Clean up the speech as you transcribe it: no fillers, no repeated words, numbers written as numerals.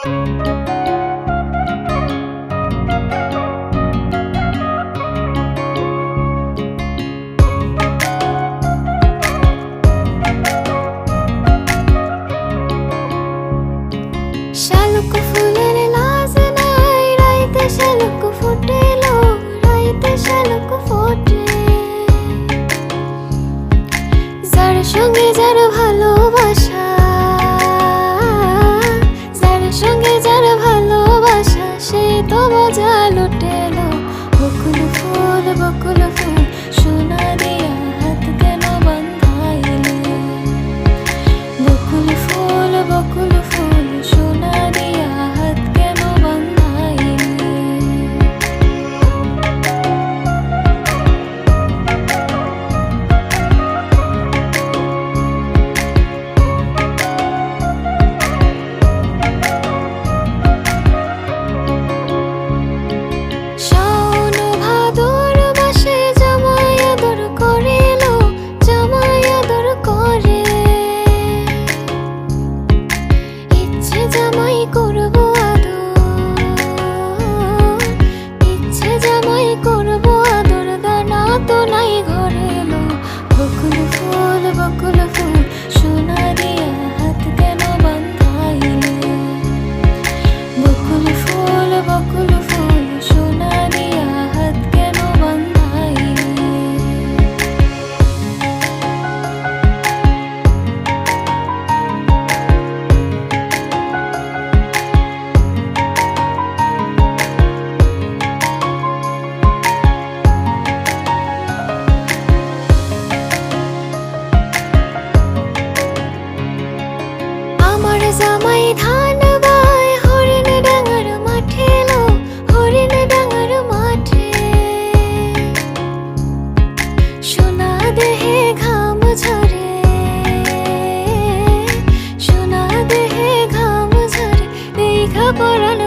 শালুক ফুলের লাজ নাই, রাইতে শালুক ফুটেলো, রাইতে শালুক ফোটে। যার সঙ্গে যার ভালোবাসা, যার সঙ্গে যার ভালোবাসা, সে তো মজা লুটেলো। বকুল ফুল সোনা দিয়া হাত কেন বান্ধাইলে? বকুল ফুল সোনা দিয়া হাত কেন বান্ধাইলে? শাওন ভাদর মাসে জামাই আদর করিলো, জামাই আদর করে। ইচ্ছে জামাই করব আদর, ইচ্ছে জামাই করব আদর, দানা তো নাই ঘরে এলো। বকুল ফুল সোনা দিয়া হাত কেন বান্ধাইলে? বকুল ফুল সোনা দিয়া হাত কেন বান্ধাইলে? আমার জামাই ধান বায় হরিণ ডাঙার মাঠে লো, হরিণ ডাঙার মাঠে। সোনা দেহে ঘাম ঝরে, সোনা দেহে ঘাম ঝরে, দেখা পরাণ